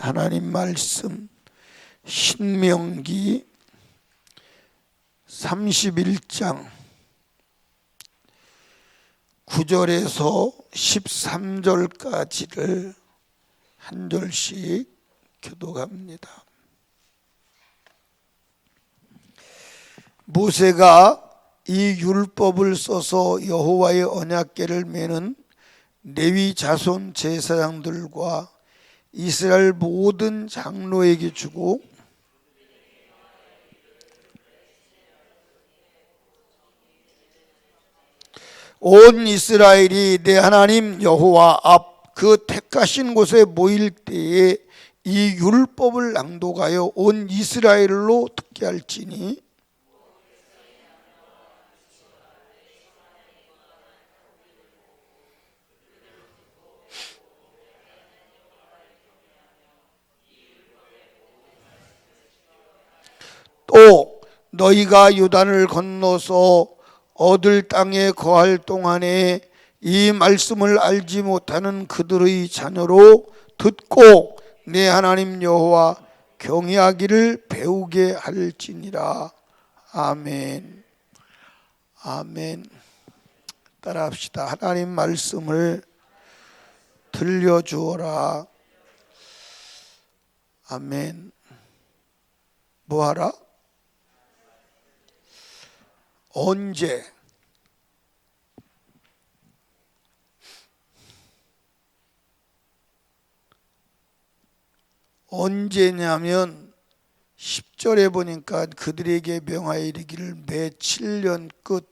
하나님 말씀 신명기 31장 9절에서 13절까지를 한 절씩 교독합니다. 모세가 이 율법을 써서 여호와의 언약궤를 메는 레위 자손 제사장들과 이스라엘 모든 장로에게 주고 온 이스라엘이 내 하나님 여호와 앞 그 택하신 곳에 모일 때에 이 율법을 낭독하여 온 이스라엘로 듣게 할지니 또 너희가 요단을 건너서 얻을 땅에 거할 동안에 이 말씀을 알지 못하는 그들의 자녀로 듣고 내 하나님 여호와 경외하기를 배우게 할지니라. 아멘. 아멘. 따라합시다. 하나님 말씀을 들려주어라. 아멘. 뭐하라? 언제? 언제냐면 10절에 보니까 그들에게 명하여 이르기를 매 7년 끝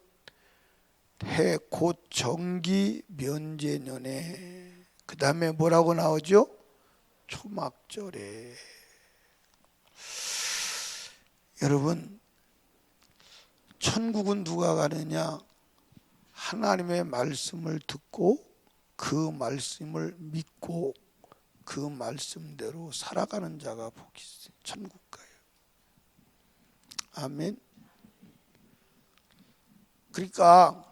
해 곧 정기 면제년에. 그 다음에 뭐라고 나오죠? 초막절에. 여러분, 천국은 누가 가느냐? 하나님의 말씀을 듣고 그 말씀을 믿고 그 말씀대로 살아가는 자가 복이 있어요. 천국 가요. 아멘. 그러니까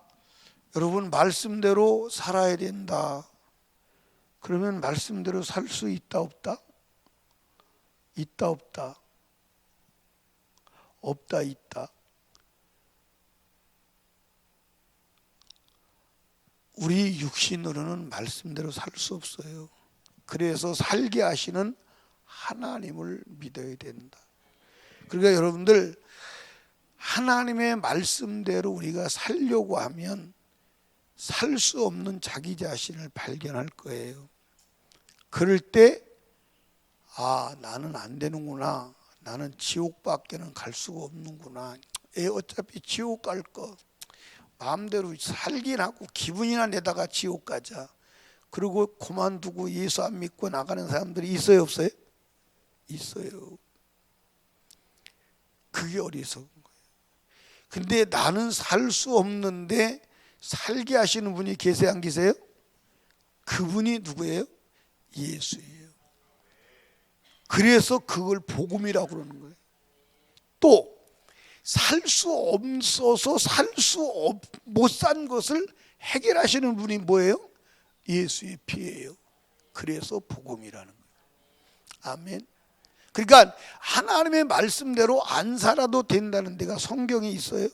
여러분, 말씀대로 살아야 된다. 그러면 말씀대로 살 수 있다 없다? 있다 없다? 없다 있다? 우리 육신으로는 말씀대로 살 수 없어요. 그래서 살게 하시는 하나님을 믿어야 된다. 그러니까 여러분들, 하나님의 말씀대로 우리가 살려고 하면 살 수 없는 자기 자신을 발견할 거예요. 그럴 때 나는 안 되는구나. 나는 지옥밖에는 갈 수가 없는구나. 어차피 지옥 갈 거 마음대로 살긴 하고 기분이나 내다가 지옥 가자. 그리고 그만두고 예수 안 믿고 나가는 사람들이 있어요 없어요? 있어요. 그게 어리석은 거예요. 근데 나는 살 수 없는데 살게 하시는 분이 계세요 안 계세요? 그분이 누구예요? 예수예요. 그래서 그걸 복음이라고 그러는 거예요. 또 살 수 없어서 못 산 것을 해결하시는 분이 뭐예요? 예수의 피예요. 그래서 복음이라는 거예요. 아멘. 그러니까 하나님의 말씀대로 안 살아도 된다는 데가 성경에 있어요?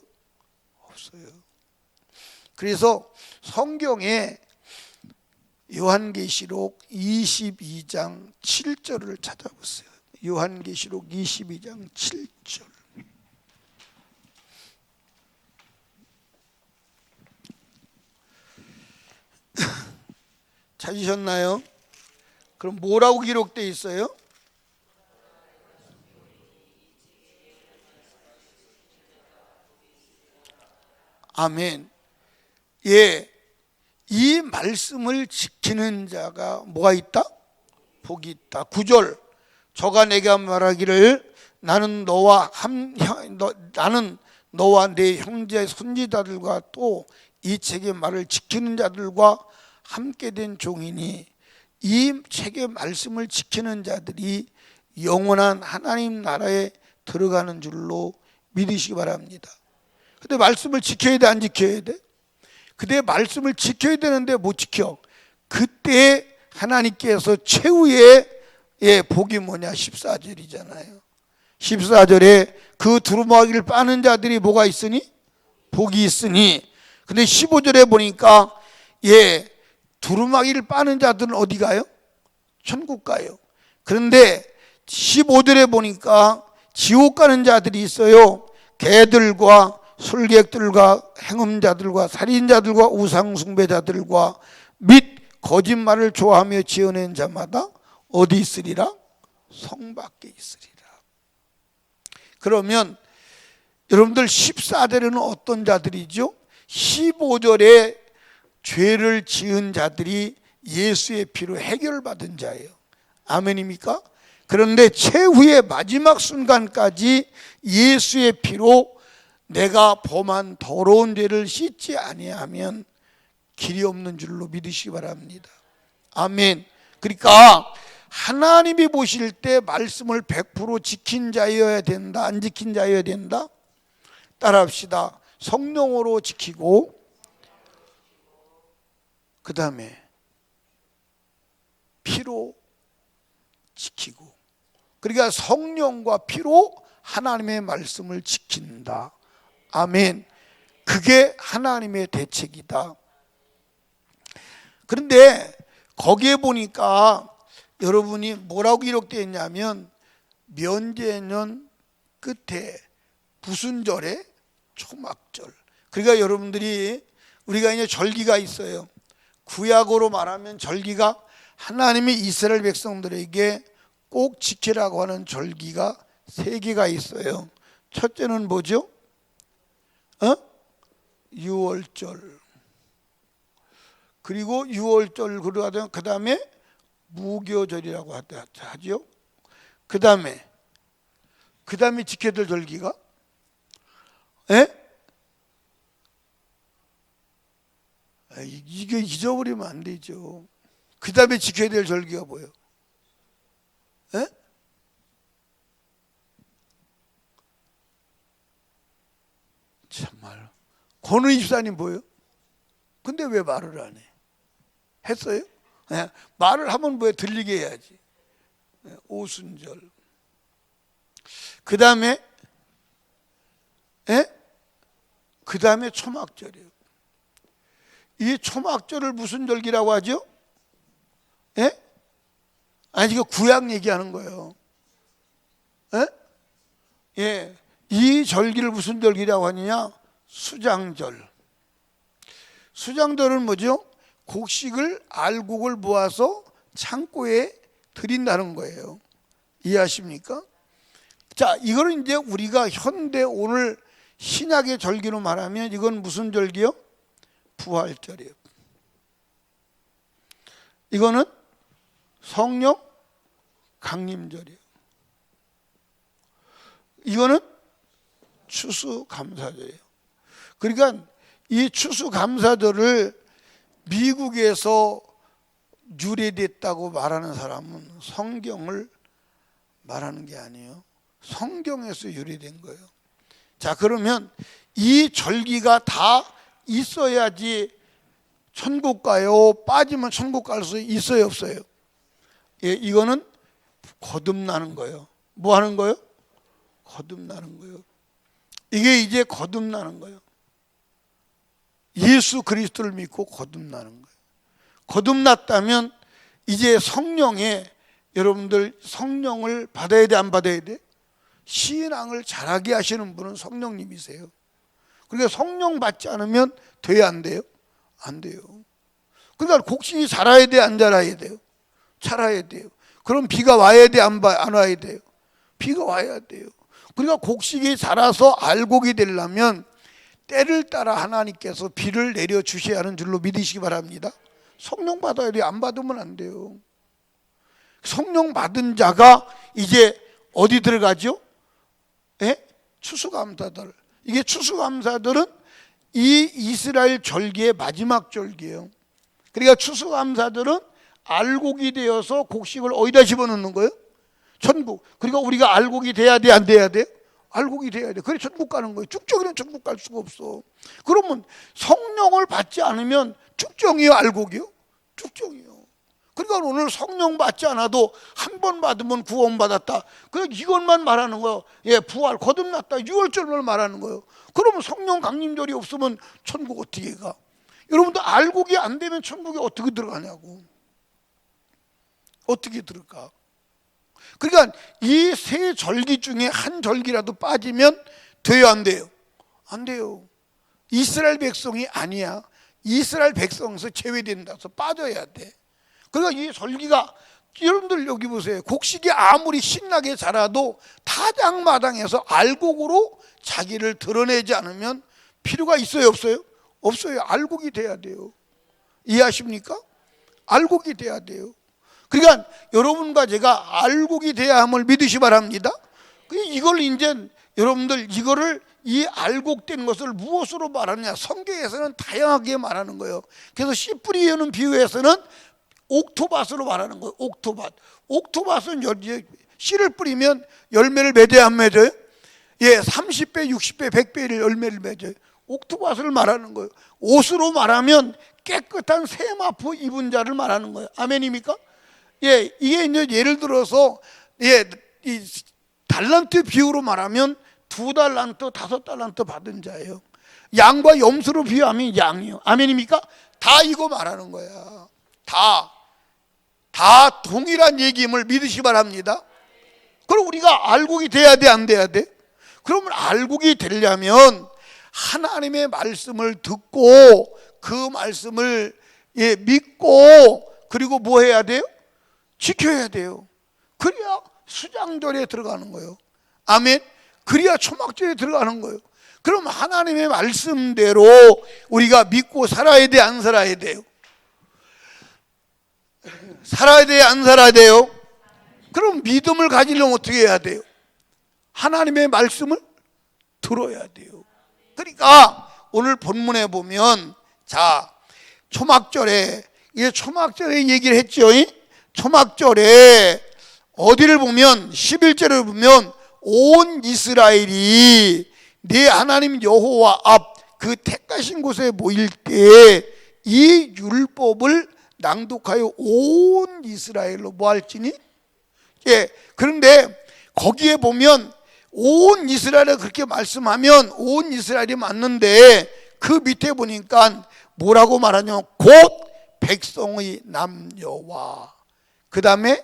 없어요. 그래서 성경에 요한계시록 22장 7절을 찾아보세요. 요한계시록 22장 7절. 찾으셨나요? 그럼 뭐라고 기록되어 있어요? 아멘. 예, 이 말씀을 지키는 자가 뭐가 있다? 복이 있다. 9절. 저가 내게 말하기를 나는 너와 내 형제 손지자들과 또 이 책의 말을 지키는 자들과 함께 된 종이니 이 책의 말씀을 지키는 자들이 영원한 하나님 나라에 들어가는 줄로 믿으시기 바랍니다. 근데 말씀을 지켜야 돼 안 지켜야 돼? 근데 말씀을 지켜야 되는데 못 지켜. 그때 하나님께서 최후의 복이 뭐냐? 14절이잖아요. 14절에 그 두루마기를 빠는 자들이 뭐가 있으니? 복이 있으니. 근데 15절에 보니까 두루마기를 빠는 자들은 어디 가요? 천국 가요. 그런데 15절에 보니까 지옥 가는 자들이 있어요. 개들과 술객들과 행음자들과 살인자들과 우상숭배자들과 및 거짓말을 좋아하며 지어낸 자마다 어디 있으리라? 성 밖에 있으리라. 그러면 여러분들 14절에는 어떤 자들이죠? 15절에 죄를 지은 자들이 예수의 피로 해결받은 자예요. 아멘입니까? 그런데 최후의 마지막 순간까지 예수의 피로 내가 범한 더러운 죄를 씻지 아니하면 길이 없는 줄로 믿으시기 바랍니다. 아멘. 그러니까 하나님이 보실 때 말씀을 100% 지킨 자여야 된다, 안 지킨 자여야 된다? 따라합시다. 성령으로 지키고, 그 다음에 피로 지키고. 그러니까 성령과 피로 하나님의 말씀을 지킨다. 아멘. 그게 하나님의 대책이다. 그런데 거기에 보니까 여러분이 뭐라고 기록되어 있냐면 면제년 끝에 무슨 절에? 초막절. 그러니까 여러분들이 우리가 이제 절기가 있어요. 구약으로 말하면 절기가 하나님이 이스라엘 백성들에게 꼭 지키라고 하는 절기가 3개가 있어요. 첫째는 뭐죠? 유월절. 그리고 유월절 그러다 그 다음에 무교절이라고 하죠. 그 다음에 지켜야 될 절기가 이게 잊어버리면 안 되죠. 그 다음에 지켜야 될 절기가 뭐예요? 참말. 권은희 집사님 뭐예요? 근데 왜 말을 안 해? 했어요? 말을 하면 뭐에 들리게 해야지. 오순절. 그 다음에 초막절이에요. 이 초막절을 무슨 절기라고 하죠? 아니 이거 구약 얘기하는 거예요. 이 절기를 무슨 절기라고 하느냐? 수장절. 수장절은 뭐죠? 곡식을 알곡을 모아서 창고에 들인다는 거예요. 이해하십니까? 자, 이거는 이제 우리가 현대 오늘 신약의 절기로 말하면 이건 무슨 절기요? 부활절이에요. 이거는 성령 강림절이에요. 이거는 추수감사절이에요. 그러니까 이 추수감사절을 미국에서 유래됐다고 말하는 사람은 성경을 말하는 게 아니에요. 성경에서 유래된 거예요. 자, 그러면 이 절기가 다 있어야지 천국 가요? 빠지면 천국 갈 수 있어요, 없어요? 이거는 거듭나는 거예요. 뭐 하는 거예요? 거듭나는 거예요. 이게 이제 거듭나는 거예요. 예수 그리스도를 믿고 거듭나는 거예요. 거듭났다면 이제 성령에 여러분들 성령을 받아야 돼, 안 받아야 돼? 신앙을 잘하게 하시는 분은 성령님이세요. 그러니까 성령 받지 않으면 돼야 안 돼요? 안 돼요. 그러니까 곡식이 자라야 돼, 안 자라야 돼요? 자라야 돼요. 그럼 비가 와야 돼, 안 와야 돼요? 비가 와야 돼요. 그러니까 곡식이 자라서 알곡이 되려면 때를 따라 하나님께서 비를 내려주셔야 하는 줄로 믿으시기 바랍니다. 성령 받아야 돼요. 안 받으면 안 돼요. 성령 받은 자가 이제 어디 들어가죠? 추수감사절. 이게 추수감사절은 이 이스라엘 절기의 마지막 절기예요. 그러니까 추수감사절은 알곡이 되어서 곡식을 어디다 집어넣는 거예요? 천국. 그러니까 우리가 알곡이 돼야 돼, 안 돼야 돼? 알곡이 돼야 돼. 그래 천국 가는 거예요. 쭉정이는 천국 갈 수가 없어. 그러면 성령을 받지 않으면 쭉정이요, 알곡이요? 쭉정이요. 그러니까 오늘 성령 받지 않아도 한 번 받으면 구원받았다, 그냥 이것만 말하는 거예요. 예, 부활 거듭났다, 6월절을 말하는 거예요. 그러면 성령 강림절이 없으면 천국 어떻게 가? 여러분들 알곡이 안 되면 천국에 어떻게 들어가냐고. 어떻게 들어가? 그러니까 이 세 절기 중에 한 절기라도 빠지면 돼요, 안 돼요? 안 돼요. 이스라엘 백성이 아니야. 이스라엘 백성에서 제외된다서 빠져야 돼. 그러니까 이 절기가, 여러분들 여기 보세요. 곡식이 아무리 신나게 자라도 타작마당에서 알곡으로 자기를 드러내지 않으면 필요가 있어요, 없어요? 없어요. 알곡이 돼야 돼요. 이해하십니까? 알곡이 돼야 돼요. 그러니까 여러분과 제가 알곡이 돼야 함을 믿으시 바랍니다. 이걸 이제 여러분들 이거를 이 알곡된 것을 무엇으로 말하느냐? 성경에서는 다양하게 말하는 거예요. 그래서 씨 뿌리 여는 비유에서는 옥토밭으로 말하는 거예요. 옥토밭. 옥토밭은 씨를 뿌리면 열매를 맺어야 안 맺어요? 예, 30배, 60배, 100배를 열매를 맺어요. 옥토밭을 말하는 거예요. 옷으로 말하면 깨끗한 세마포 입은 자를 말하는 거예요. 아멘입니까? 예, 이게 이제 예를 들어서 예, 이 달란트 비유로 말하면 2달란트, 5달란트 받은 자예요. 양과 염소로 비유하면 양이요. 아멘입니까? 다 이거 말하는 거야. 다 동일한 얘기임을 믿으시 바랍니다. 그럼 우리가 알곡이 돼야 돼, 안 돼야 돼? 그러면 알곡이 되려면 하나님의 말씀을 듣고 그 말씀을 예, 믿고 그리고 뭐 해야 돼요? 지켜야 돼요. 그래야 수장절에 들어가는 거예요. 아멘. 그래야 초막절에 들어가는 거예요. 그럼 하나님의 말씀대로 우리가 믿고 살아야 돼, 안 살아야 돼요? 살아야 돼요, 안 살아야 돼요? 그럼 믿음을 가지려면 어떻게 해야 돼요? 하나님의 말씀을 들어야 돼요. 그러니까 오늘 본문에 보면 자, 초막절에, 이게 초막절에 얘기를 했죠. 초막절에 어디를 보면 11절을 보면 온 이스라엘이 네 하나님 여호와 앞 그 택하신 곳에 모일 때 이 율법을 낭독하여 온 이스라엘로 뭐 할지니? 예, 그런데 거기에 보면 온 이스라엘을 그렇게 말씀하면 온 이스라엘이 맞는데 그 밑에 보니까 뭐라고 말하냐면 곧 백성의 남녀와 그 다음에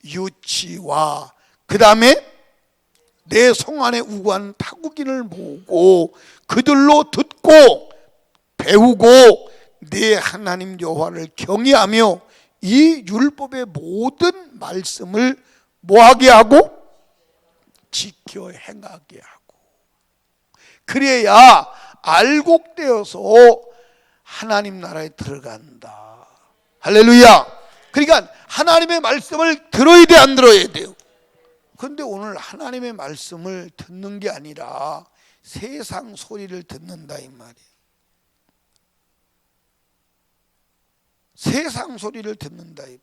유치와 그 다음에 내 성 안에 우고한 타국인을 모으고 그들로 듣고 배우고 내 하나님 여호와를 경외하며 이 율법의 모든 말씀을 뭐하게 하고? 지켜 행하게 하고. 그래야 알곡되어서 하나님 나라에 들어간다. 할렐루야. 그러니까 하나님의 말씀을 들어야 돼, 안 들어야 돼요? 그런데 오늘 하나님의 말씀을 듣는 게 아니라 세상 소리를 듣는다 이 말이에요. 세상 소리를 듣는다 이 말이에요.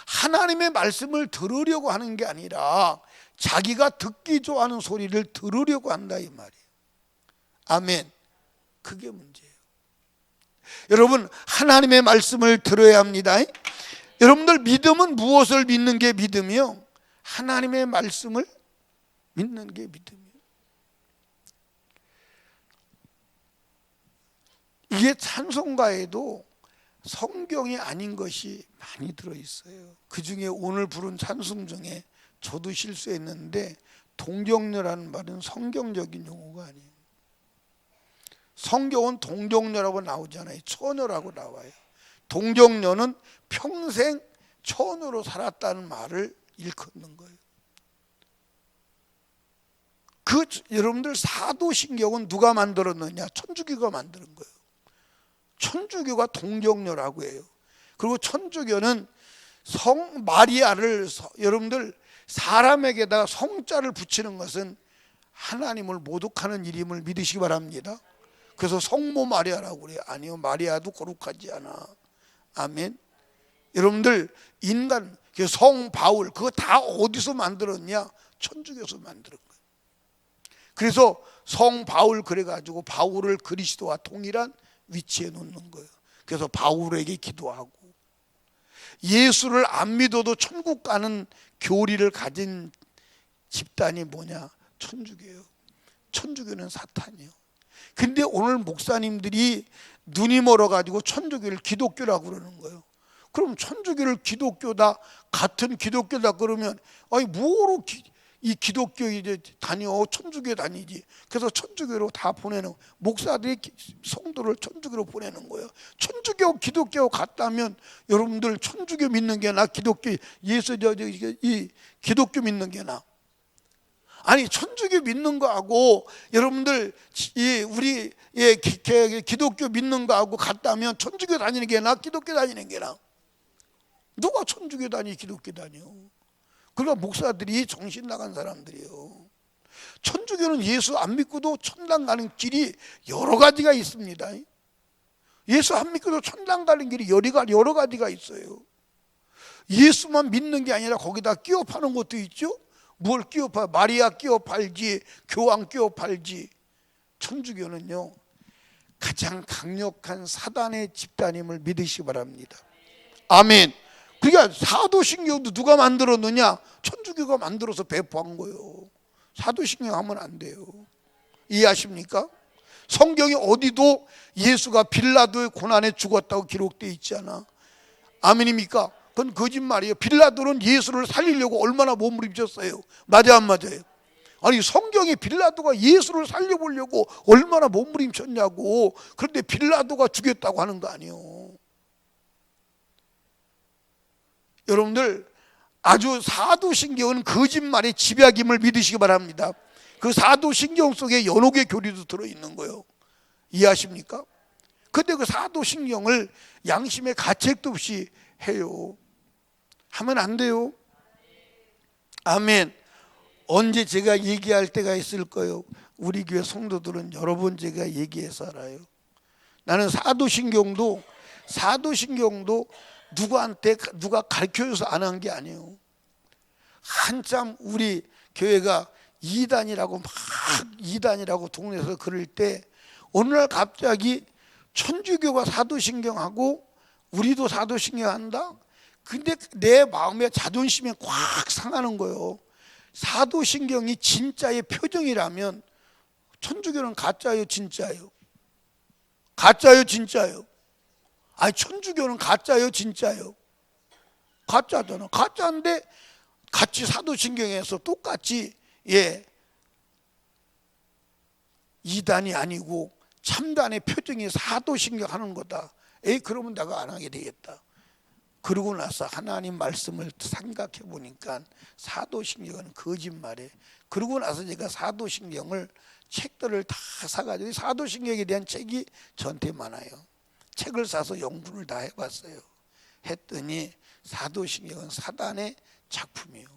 하나님의 말씀을 들으려고 하는 게 아니라 자기가 듣기 좋아하는 소리를 들으려고 한다 이 말이에요. 아멘. 그게 문제예요. 여러분, 하나님의 말씀을 들어야 합니다. 여러분들 믿음은 무엇을 믿는 게 믿음이요? 하나님의 말씀을 믿는 게 믿음이에요. 이게 찬송가에도 성경이 아닌 것이 많이 들어있어요. 그 중에 오늘 부른 찬송 중에 저도 실수했는데 동정녀라는 말은 성경적인 용어가 아니에요. 성경은 동정녀라고 나오잖아요. 처녀라고 나와요. 동정녀는 평생 처녀로 살았다는 말을 일컫는 거예요. 여러분들 사도신경은 누가 만들었느냐? 천주교가 만드는 거예요. 천주교가 동정녀라고 해요. 그리고 천주교는 성 마리아를 여러분들 사람에게다가 성자를 붙이는 것은 하나님을 모독하는 일임을 믿으시기 바랍니다. 그래서 성모 마리아라고 그래요. 아니요, 마리아도 거룩하지 않아. 아멘. 여러분들 인간 성 바울 그거 다 어디서 만들었냐? 천주교에서 만든 거예요. 그래서 성 바울 그래가지고 바울을 그리스도와 동일한 위치에 놓는 거예요. 그래서 바울에게 기도하고 예수를 안 믿어도 천국 가는 교리를 가진 집단이 뭐냐? 천주교예요. 천주교는 사탄이요. 근데 오늘 목사님들이 눈이 멀어가지고 천주교를 기독교라고 그러는 거예요. 그럼 천주교를 기독교다, 같은 기독교다 그러면 아니 뭐로 이 기독교 이제 다녀? 천주교 다니지. 그래서 천주교로 다 보내는, 목사들이 성도를 천주교로 보내는 거예요. 천주교 기독교 같다면 여러분들 천주교 믿는 게 나, 기독교 예수 이 기독교 믿는 게 나? 아니 천주교 믿는 거하고 여러분들 우리 기독교 믿는 거하고 같다면 천주교 다니는 게 나, 기독교 다니는 게 나? 누가 천주교 다니 기독교 다녀? 그러니까 목사들이 정신 나간 사람들이에요. 천주교는 예수 안 믿고도 천당 가는 길이 여러 가지가 있습니다. 예수 안 믿고도 천당 가는 길이 여러 가지가 있어요. 예수만 믿는 게 아니라 거기다 끼워 파는 것도 있죠. 뭘 끼워 파? 마리아 끼워 팔지, 교황 끼워 팔지. 천주교는요 가장 강력한 사단의 집단임을 믿으시기 바랍니다. 아멘. 그러니까 사도신경도 누가 만들었느냐? 천주교가 만들어서 배포한 거예요. 사도신경 하면 안 돼요. 이해하십니까? 성경이 어디도 예수가 빌라도의 고난에 죽었다고 기록되어 있지 않아. 아멘입니까? 그건 거짓말이에요. 빌라도는 예수를 살리려고 얼마나 몸부림쳤어요. 맞아 안 맞아요? 아니 성경에 빌라도가 예수를 살려보려고 얼마나 몸부림쳤냐고. 그런데 빌라도가 죽였다고 하는 거 아니에요. 여러분들 아주 사도신경은 거짓말의 집약임을 믿으시기 바랍니다. 그 사도신경 속에 연옥의 교리도 들어있는 거예요. 이해하십니까? 근데 그 사도신경을 양심의 가책도 없이 해요. 하면 안 돼요. 아멘. 언제 제가 얘기할 때가 있을 거예요. 우리 교회 성도들은 여러 번 제가 얘기해서 알아요. 나는 사도신경도 누구한테 누가 가르쳐줘서 안 한 게 아니에요. 한참 우리 교회가 이단이라고 동네에서 그럴 때 어느 날 갑자기 천주교가 사도신경하고 우리도 사도신경 한다? 근데 내 마음에 자존심이 꽉 상하는 거예요. 사도신경이 진짜의 표정이라면 천주교는 가짜예요, 진짜예요? 가짜예요, 진짜예요? 아니 천주교는 가짜예요, 진짜예요? 가짜잖아. 가짜인데 같이 사도신경에서 똑같이 이단이 아니고 참단의 표정이 사도신경 하는 거다. 그러면 내가 안 하게 되겠다. 그러고 나서 하나님 말씀을 생각해 보니까 사도신경은 거짓말이에요. 그러고 나서 제가 사도신경을 책들을 다 사가지고 사도신경에 대한 책이 저한테 많아요. 책을 사서 연구를 다 해봤어요. 했더니 사도신경은 사단의 작품이에요.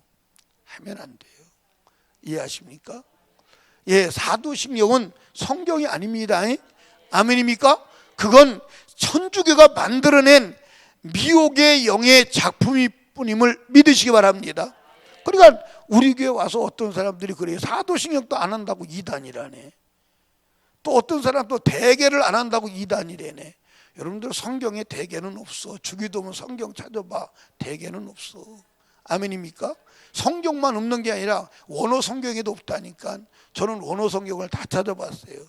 하면 안 돼요. 이해하십니까? 사도신경은 성경이 아닙니다. 아멘입니까? 그건 천주교가 만들어낸 미혹의 영의 작품일 뿐임을 믿으시기 바랍니다. 그러니까 우리 교회 와서 어떤 사람들이 그래요. 사도신경도 안 한다고 이단이라네. 또 어떤 사람 또 대개를 안 한다고 이단이라네. 여러분들 성경에 대개는 없어. 주기도문 성경 찾아봐. 대개는 없어. 아멘입니까? 성경만 없는 게 아니라 원어 성경에도 없다니까. 저는 원어 성경을 다 찾아봤어요.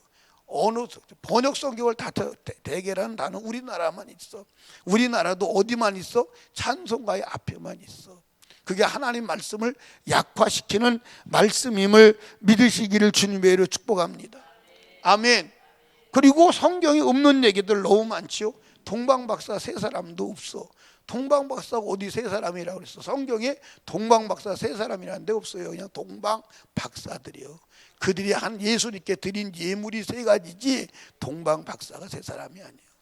번역 성경을 다 대개라는 단어 우리나라만 있어. 우리나라도 어디만 있어? 찬송가의 앞에만 있어. 그게 하나님 말씀을 약화시키는 말씀임을 믿으시기를 주님의 이름으로 축복합니다. 아멘. 그리고 성경이 없는 얘기들 너무 많지요. 동방박사 세 사람도 없어. 동방박사가 어디 세 사람이라고 그랬어? 성경에 동방박사 세 사람이라는 데 없어요. 그냥 동방박사들이요. 그들이 한 예수님께 드린 예물이 세 가지지 동방박사가 세 사람이 아니에요.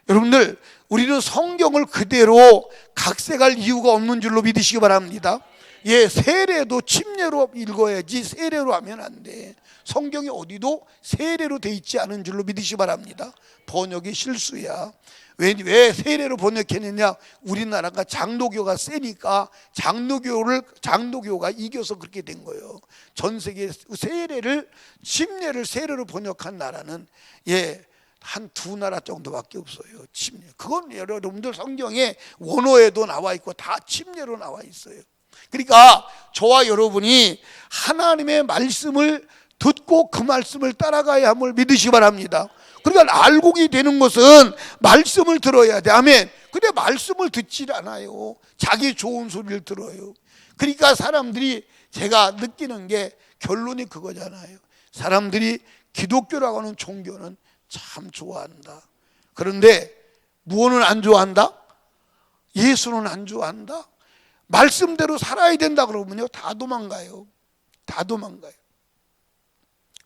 여러분들 우리는 성경을 그대로 각색할 이유가 없는 줄로 믿으시기 바랍니다. 세례도 침례로 읽어야지 세례로 하면 안 돼. 성경이 어디도 세례로 돼 있지 않은 줄로 믿으시기 바랍니다. 번역이 실수야. 왜 세례로 번역했느냐? 우리나라가 장로교가 세니까 장로교가 이겨서 그렇게 된 거예요. 전 세계 침례를 세례로 번역한 나라는 한 두 나라 정도밖에 없어요. 침례. 그건 여러분들 성경에 원어에도 나와 있고 다 침례로 나와 있어요. 그러니까 저와 여러분이 하나님의 말씀을 듣고 그 말씀을 따라가야 함을 믿으시기 바랍니다. 그러니까 알곡이 되는 것은 말씀을 들어야 돼. 아멘. 근데 말씀을 듣질 않아요. 자기 좋은 소리를 들어요. 그러니까 사람들이, 제가 느끼는 게 결론이 그거잖아요. 사람들이 기독교라고 하는 종교는 참 좋아한다. 그런데 무엇은 안 좋아한다? 예수는 안 좋아한다. 말씀대로 살아야 된다 그러면요, 다 도망가요. 다 도망가요.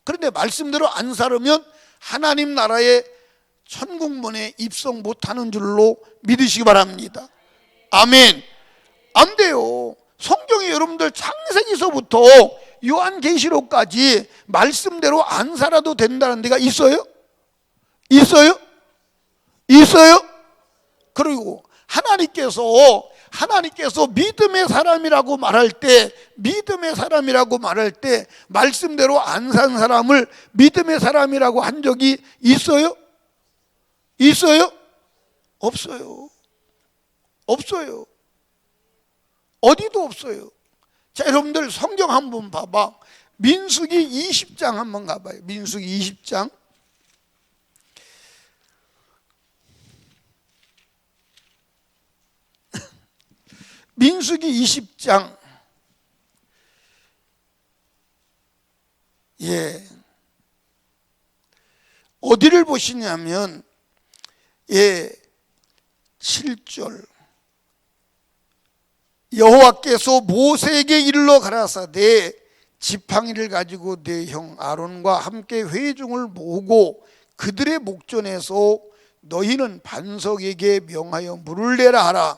그런데 말씀대로 안 살으면 하나님 나라의 천국문에 입성 못하는 줄로 믿으시기 바랍니다. 아멘. 안 돼요. 성경에 여러분들 창세기서부터 요한계시록까지 말씀대로 안 살아도 된다는 데가 있어요? 있어요? 있어요? 그리고 하나님께서 믿음의 사람이라고 말할 때, 말씀대로 안 산 사람을 믿음의 사람이라고 한 적이 있어요? 있어요? 없어요. 없어요. 어디도 없어요. 자, 여러분들 성경 한번 봐봐. 민수기 20장 한번 가봐요. 민수기 20장. 민수기 20장. 어디를 보시냐면 7절. 여호와께서 모세에게 일러 가라사대 지팡이를 가지고 내 형 아론과 함께 회중을 모으고 그들의 목전에서 너희는 반석에게 명하여 물을 내라 하라.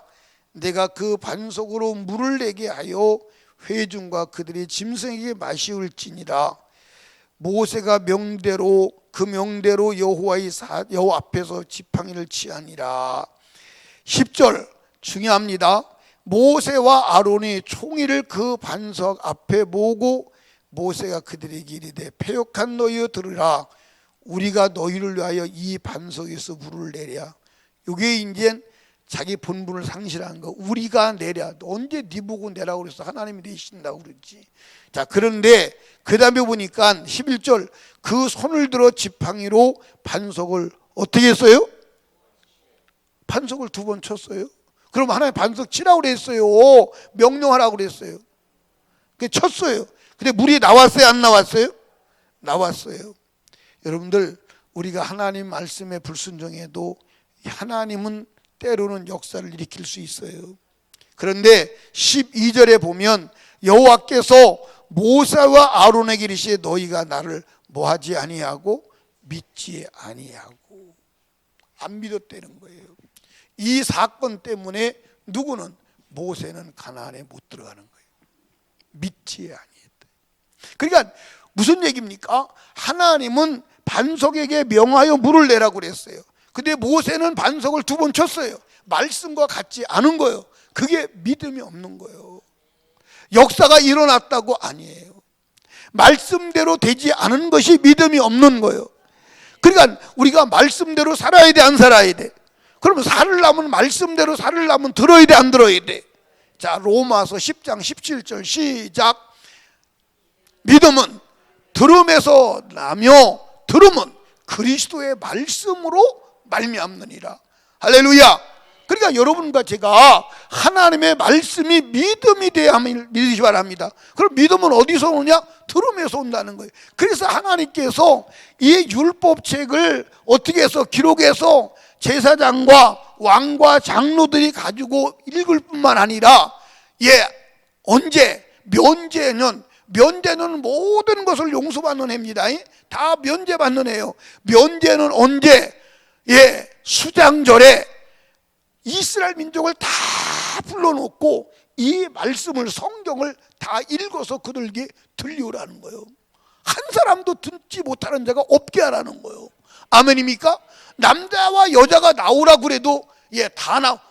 내가 그 반석으로 물을 내게 하여 회중과 그들의 짐승에게 마시울지니라. 모세가 그 명대로 여호와 앞에서 지팡이를 취하니라. 10절 중요합니다. 모세와 아론이 총의를 그 반석 앞에 모으고 모세가 그들에게 이르되 패역한 너희여 들으라. 우리가 너희를 위하여 이 반석에서 물을 내랴. 이게 이제 자기 본분을 상실한 거. 우리가 내랴. 언제 네 보고 내라고 그랬어? 하나님이 내신다고 그랬지. 자, 그런데 그 다음에 보니까 11절 그 손을 들어 지팡이로 반석을 어떻게 했어요? 반석을 2번 쳤어요. 그럼 하나님 반석 치라고 그랬어요? 명령하라고 그랬어요? 쳤어요. 근데 물이 나왔어요? 안 나왔어요? 나왔어요. 여러분들, 우리가 하나님 말씀에 불순종해도 하나님은 때로는 역사를 일으킬 수 있어요. 그런데 12절에 보면 여호와께서 모세와 아론에게 이르시되 너희가 나를 뭐하지 아니하고 믿지 아니하고, 안 믿었다는 거예요. 이 사건 때문에 누구는, 모세는 가나안에 못 들어가는 거예요. 믿지 아니했다. 그러니까 무슨 얘기입니까? 하나님은 반석에게 명하여 물을 내라고 그랬어요. 근데 모세는 반석을 2번 쳤어요. 말씀과 같지 않은 거예요. 그게 믿음이 없는 거예요. 역사가 일어났다고 아니에요. 말씀대로 되지 않은 것이 믿음이 없는 거예요. 그러니까 우리가 말씀대로 살아야 돼, 안 살아야 돼? 그러면 살으려면 말씀대로 살으려면 들어야 돼, 안 들어야 돼? 자, 로마서 10장 17절 시작. 믿음은 들음에서 나며 들음은 그리스도의 말씀으로 말미암느니라. 할렐루야. 그러니까 여러분과 제가 하나님의 말씀이 믿음이 돼야 함을 믿으시 바랍니다. 그럼 믿음은 어디서 오냐? 들음에서 온다는 거예요. 그래서 하나님께서 이 율법책을 어떻게 해서 기록해서 제사장과 왕과 장로들이 가지고 읽을 뿐만 아니라 언제? 면제는 모든 것을 용서받는 해입니다. 다 면제받는 해요. 면제는 언제? 수장절에 이스라엘 민족을 다 불러놓고 이 말씀을, 성경을 다 읽어서 그들에게 들리우라는 거예요. 한 사람도 듣지 못하는 자가 없게 하라는 거예요. 아멘입니까? 남자와 여자가 나오라고 그래도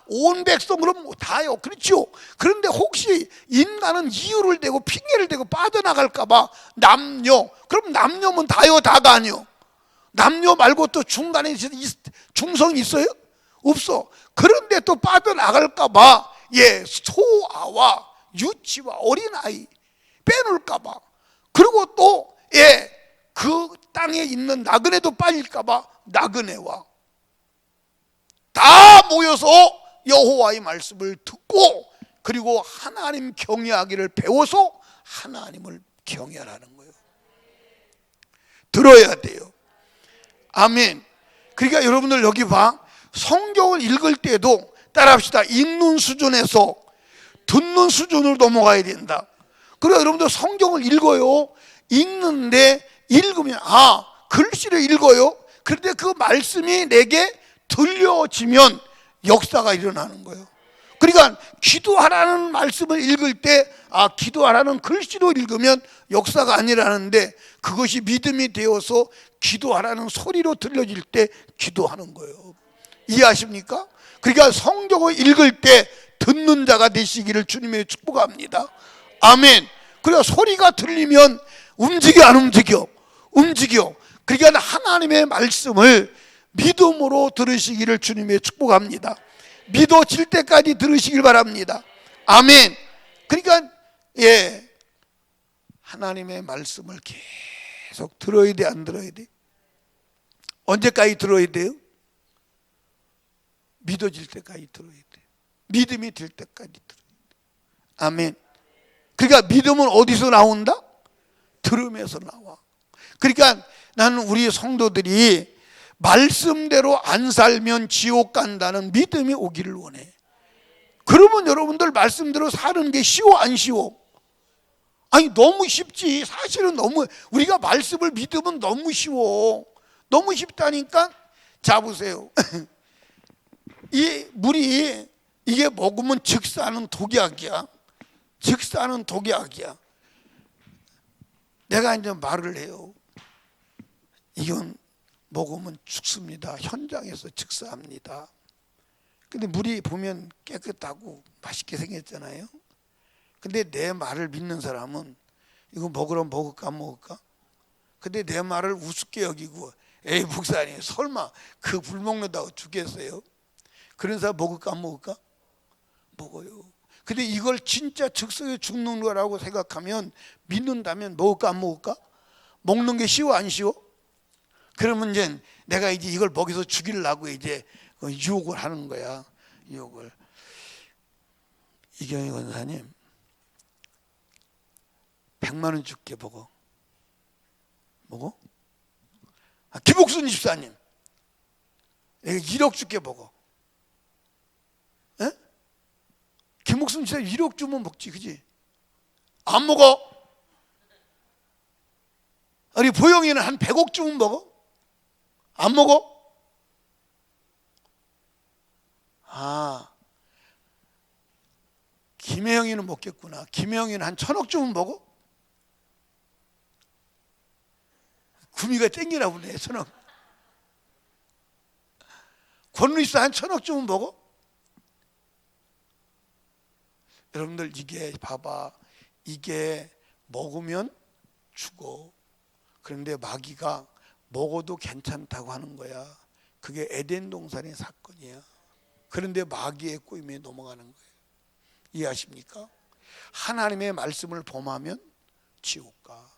온 백성 그럼 다요. 그렇죠. 그런데 혹시 인간은 이유를 대고 핑계를 대고 빠져나갈까봐 그럼 남녀면 다요, 다가 아니요? 남녀 말고 또 중간에 중성이 있어요? 없어. 그런데 또 빠져나갈까 봐 소아와 유치와 어린아이 빼놓을까 봐, 그리고 또 그 땅에 있는 나그네도 빠질까 봐 나그네와 다 모여서 여호와의 말씀을 듣고, 그리고 하나님 경외하기를 배워서 하나님을 경외하라는 거예요. 들어야 돼요. 아멘. 그러니까 여러분들 여기 봐, 성경을 읽을 때도 따라합시다. 읽는 수준에서 듣는 수준으로 넘어가야 된다. 그래서 여러분들 성경을 읽어요. 읽는데 읽으면 글씨를 읽어요. 그런데 그 말씀이 내게 들려지면 역사가 일어나는 거예요. 그러니까 기도하라는 말씀을 읽을 때 기도하라는 글씨로 읽으면 역사가 아니라는데, 그것이 믿음이 되어서 기도하라는 소리로 들려질 때 기도하는 거예요. 이해하십니까? 그러니까 성경을 읽을 때 듣는 자가 되시기를 주님의 축복합니다. 아멘. 그러니까 소리가 들리면 움직여 안 움직여? 움직여. 그러니까 하나님의 말씀을 믿음으로 들으시기를 주님의 축복합니다. 믿어질 때까지 들으시길 바랍니다. 아멘. 그러니까 하나님의 말씀을 계속 들어야 돼, 안 들어야 돼? 언제까지 들어야 돼요? 믿어질 때까지 들어야 돼. 믿음이 될 때까지 들어야 돼. 아멘. 그러니까 믿음은 어디서 나온다? 들음에서 나와. 그러니까 나는 우리 성도들이 말씀대로 안 살면 지옥 간다는 믿음이 오기를 원해. 그러면 여러분들 말씀대로 사는 게 쉬워, 안 쉬워? 아니, 너무 쉽지. 사실은 너무, 우리가 말씀을 믿으면 너무 쉬워. 너무 쉽다니까. 자, 보세요. 이 물이, 이게 먹으면 즉사는 독약이야. 즉사는 독약이야. 내가 이제 말을 해요. 이건 먹으면 죽습니다. 현장에서 즉사합니다. 근데 물이 보면 깨끗하고 맛있게 생겼잖아요. 근데 내 말을 믿는 사람은 이거 먹으라면 먹을까 안 먹을까? 근데 내 말을 우습게 여기고, 에이 목사님 설마 그 물 먹는다고 죽겠어요? 그런 사람 먹을까 안 먹을까? 먹어요. 근데 이걸 진짜 즉석에 죽는 거라고 생각하면, 믿는다면 먹을까 안 먹을까? 먹는 게 쉬워 안 쉬워? 그러면 이제 내가 이제 이걸 먹여서 죽이려고 이제 유혹을 하는 거야. 유혹을. 이경희 권사님 100만 원 줄게 먹어. 먹어? 김옥순 집사님 1억 줄게 먹어. 에? 김옥순 집사님 1억 주면 먹지, 그지? 안 먹어. 우리 보영이는 한 100억 주면 먹어? 안 먹어? 김혜영이는 먹겠구나. 김혜영이는 한 1000억 주면 먹어? 구미가 땡기나 보네. 1000억. 권루이스 한 1000억 주면 먹어? 여러분들 이게 봐봐, 이게 먹으면 죽어. 그런데 마귀가 먹어도 괜찮다고 하는 거야. 그게 에덴 동산의 사건이야. 그런데 마귀의 꼬임에 넘어가는 거예요. 이해하십니까? 하나님의 말씀을 범하면 지옥 가.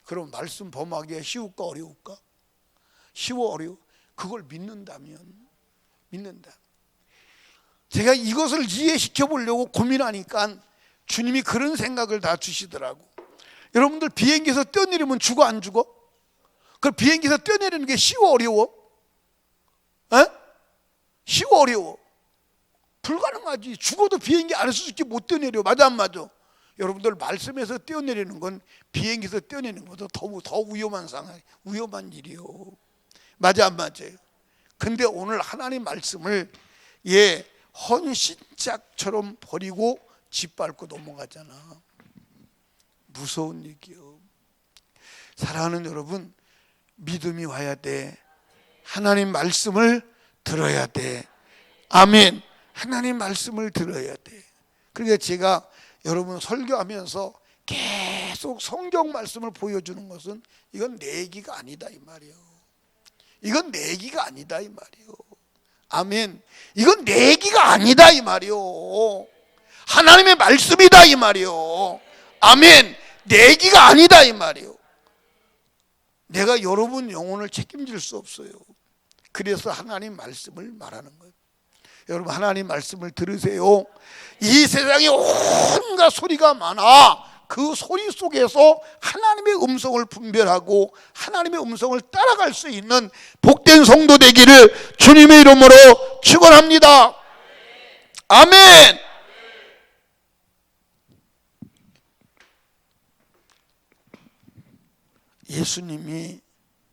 그럼 말씀 범하기가 쉬울까 어려울까? 쉬워 어려워? 그걸 믿는다면, 믿는다. 제가 이것을 이해시켜 보려고 고민하니까 주님이 그런 생각을 다 주시더라고. 여러분들 비행기에서 뛰어내리면 죽어 안 죽어? 그 비행기에서 뛰어내리는 게 쉬워 어려워? 쉬워 어려워? 불가능하지. 죽어도 비행기 안에서 죽지 못 뛰어내려. 맞아 안 맞아? 여러분들 말씀에서 뛰어내리는 건 비행기에서 뛰어내리는 것보다 더 위험한 상황, 위험한 일이요. 맞아 안 맞아요? 근데 오늘 하나님 말씀을 헌신짝처럼 버리고 짓밟고 넘어가잖아. 무서운 얘기요. 사랑하는 여러분, 믿음이 와야 돼. 하나님 말씀을 들어야 돼. 아멘. 하나님 말씀을 들어야 돼. 그러니까 제가 여러분 설교하면서 계속 성경 말씀을 보여주는 것은 이건 내 얘기가 아니다 이 말이에요. 이건 내기가 아니다 이 말이요. 아멘. 이건 내기가 아니다 이 말이요. 하나님의 말씀이다 이 말이요. 아멘. 내기가 아니다 이 말이요. 내가 여러분 영혼을 책임질 수 없어요. 그래서 하나님 말씀을 말하는 거예요. 여러분 하나님 말씀을 들으세요. 이 세상에 온갖 소리가 많아. 그 소리 속에서 하나님의 음성을 분별하고 하나님의 음성을 따라갈 수 있는 복된 성도 되기를 주님의 이름으로 축원합니다. 아멘. 예수님이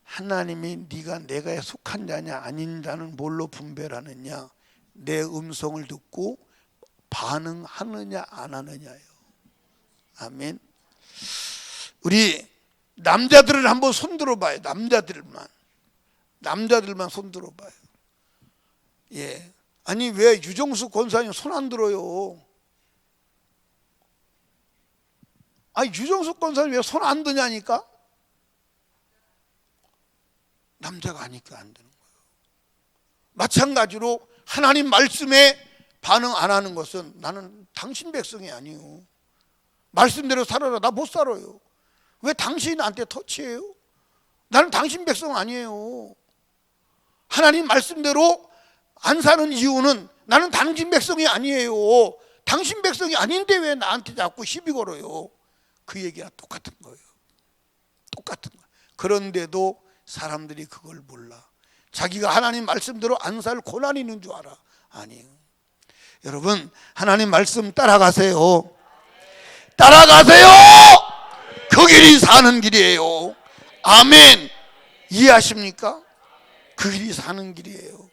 하나님이 네가 내가 속한 자냐 아닌 자는 뭘로 분별하느냐? 내 음성을 듣고 반응하느냐 안 하느냐예요. 아멘. 우리 남자들은 한번 손 들어봐요. 남자들만 손 들어봐요. 예. 아니 왜 유정수 권사님 손 안 들어요? 아니 유정수 권사님 왜 손 안 드냐니까? 남자가 아니까 안 되는 거예요. 마찬가지로 하나님 말씀에 반응 안 하는 것은 나는 당신 백성이 아니에요. 말씀대로 살아라. 나 못 살아요. 왜 당신이 나한테 터치해요? 나는 당신 백성 아니에요. 하나님 말씀대로 안 사는 이유는 나는 당신 백성이 아니에요. 당신 백성이 아닌데 왜 나한테 자꾸 시비 걸어요? 그 얘기가 똑같은 거예요. 똑같은 거예요. 그런데도 사람들이 그걸 몰라. 자기가 하나님 말씀대로 안 살 고난이 있는 줄 알아. 아니에요. 여러분 하나님 말씀 따라가세요. 따라가세요. 그 길이 사는 길이에요. 아멘. 이해하십니까? 그 길이 사는 길이에요.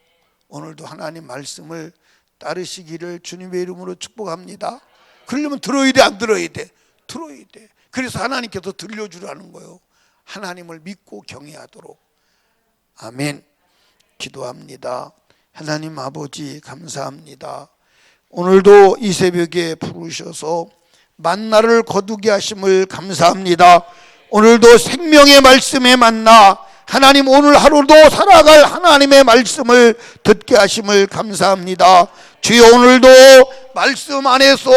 오늘도 하나님 말씀을 따르시기를 주님의 이름으로 축복합니다. 그러려면 들어야 돼 안 들어야 돼? 들어야 돼. 그래서 하나님께서 들려주라는 거예요. 하나님을 믿고 경외하도록. 아멘. 기도합니다. 하나님 아버지 감사합니다. 오늘도 이 새벽에 부르셔서 만나를 거두게 하심을 감사합니다. 오늘도 생명의 말씀에 만나 하나님 오늘 하루도 살아갈 하나님의 말씀을 듣게 하심을 감사합니다. 주여 오늘도 말씀 안에서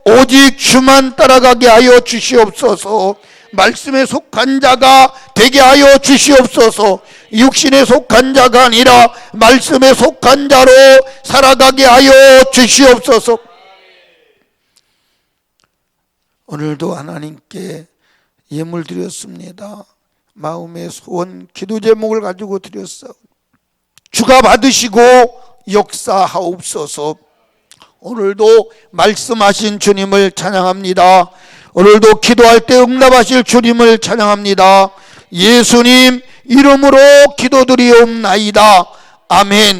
오직 주만 따라가게 하여 주시옵소서. 말씀에 속한 자가 되게 하여 주시옵소서. 육신에 속한 자가 아니라 말씀에 속한 자로 살아가게 하여 주시옵소서. 오늘도 하나님께 예물 드렸습니다. 마음의 소원, 기도 제목을 가지고 드렸어. 주가 받으시고 역사하옵소서. 오늘도 말씀하신 주님을 찬양합니다. 오늘도 기도할 때 응답하실 주님을 찬양합니다. 예수님 이름으로 기도드리옵나이다. 아멘.